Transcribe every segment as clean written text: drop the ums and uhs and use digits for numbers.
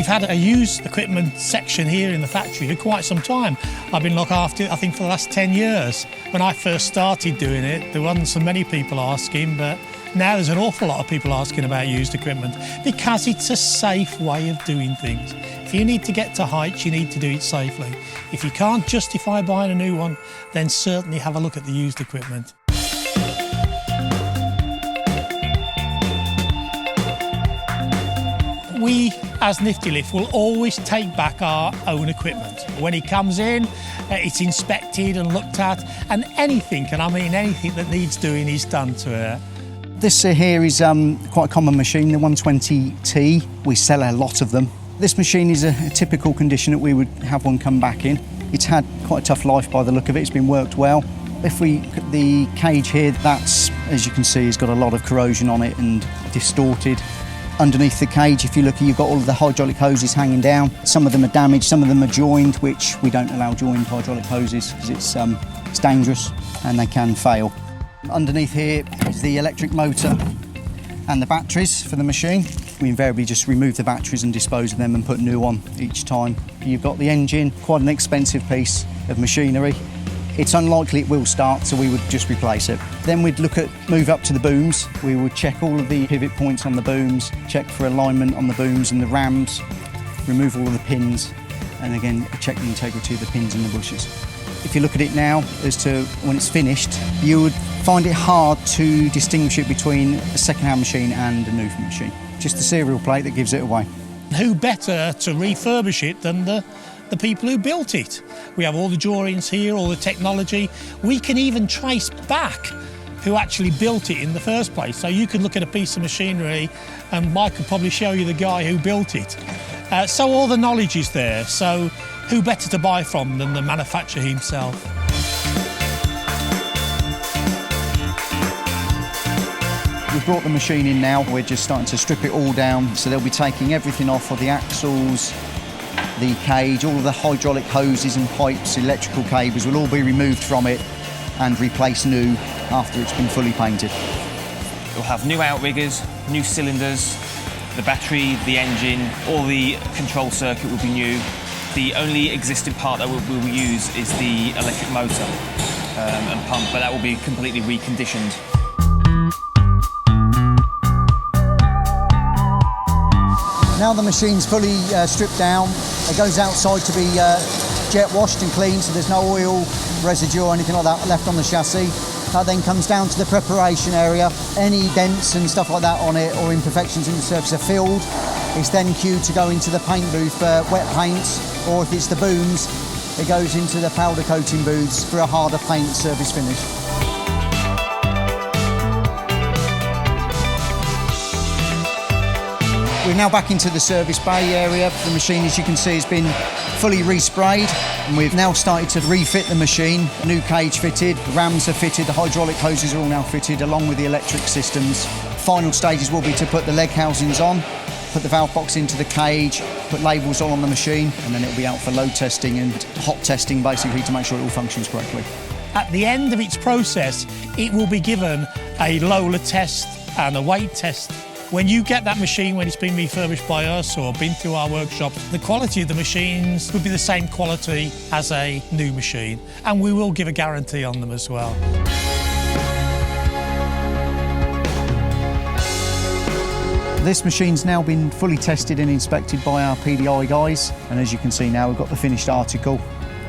We've had a used equipment section here in the factory for quite some time. I've been looking after it, I think, for the last 10 years. When I first started doing it, there wasn't so many people asking, but now there's an awful lot of people asking about used equipment because it's a safe way of doing things. If you need to get to heights, you need to do it safely. If you can't justify buying a new one, then certainly have a look at the used equipment. We, as Niftylift, will always take back our own equipment. When it comes in, it's inspected and looked at, and anything, and I mean anything that needs doing is done to it. This here is quite a common machine, the 120T. We sell a lot of them. This machine is a typical condition that we would have one come back in. It's had quite a tough life by the look of it. It's been worked well. If we look at the cage here, that's, as you can see, has got a lot of corrosion on it and distorted. Underneath the cage, if you look, you've got all of the hydraulic hoses hanging down. Some of them are damaged, some of them are joined, which we don't allow joined hydraulic hoses because it's dangerous and they can fail. Underneath here is the electric motor and the batteries for the machine. We invariably just remove the batteries and dispose of them and put new on each time. You've got the engine, quite an expensive piece of machinery. It's unlikely it will start, so we would just replace it. Then we'd move up to the booms. We would check all of the pivot points on the booms, check for alignment on the booms and the rams, remove all of the pins, and again, check the integrity of the pins and the bushes. If you look at it now, as to when it's finished, you would find it hard to distinguish it between a second-hand machine and a new machine. Just the serial plate that gives it away. Who better to refurbish it than the people who built it? We have all the drawings here, all the technology. We can even trace back who actually built it in the first place. So you could look at a piece of machinery and Mike could probably show you the guy who built it. So all the knowledge is there. So who better to buy from than the manufacturer himself? We've brought the machine in now. We're just starting to strip it all down. So they'll be taking everything off of the axles, the cage, all of the hydraulic hoses and pipes, electrical cables will all be removed from it and replaced new after it's been fully painted. We'll have new outriggers, new cylinders, the battery, the engine, all the control circuit will be new. The only existing part that we will use is the electric motor and pump, but that will be completely reconditioned. Now the machine's fully stripped down, it goes outside to be jet washed and cleaned, so there's no oil residue or anything like that left on the chassis. That then comes down to the preparation area. Any dents and stuff like that on it or imperfections in the surface are filled. It's then queued to go into the paint booth for wet paints, or if it's the booms, it goes into the powder coating booths for a harder paint surface finish. We're now back into the service bay area. The machine, as you can see, has been fully resprayed, and we've now started to refit the machine. New cage fitted, the rams are fitted, the hydraulic hoses are all now fitted, along with the electric systems. Final stages will be to put the leg housings on, put the valve box into the cage, put labels on the machine, and then it'll be out for load testing and hot testing, basically, to make sure it all functions correctly. At the end of its process, it will be given a Lola test and a weight test. When you get that machine, when it's been refurbished by us or been through our workshop, the quality of the machines would be the same quality as a new machine, and we will give a guarantee on them as well. This machine's now been fully tested and inspected by our PDI guys, and as you can see now, we've got the finished article.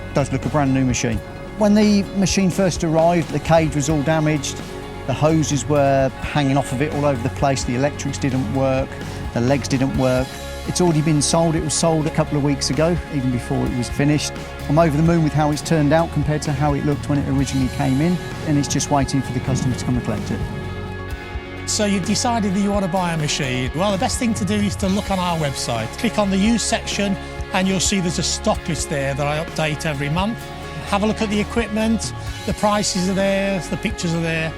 It does look a brand new machine. When the machine first arrived, the cage was all damaged. The hoses were hanging off of it all over the place, the electrics didn't work, the legs didn't work. It's already been sold, it was sold a couple of weeks ago, even before it was finished. I'm over the moon with how it's turned out compared to how it looked when it originally came in, and it's just waiting for the customer to come and collect it. So you've decided that you want to buy a machine. Well, the best thing to do is to look on our website. Click on the used section and you'll see there's a stock list there that I update every month. Have a look at the equipment, the prices are there, the pictures are there.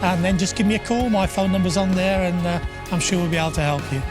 And then just give me a call, my phone number's on there, and I'm sure we'll be able to help you.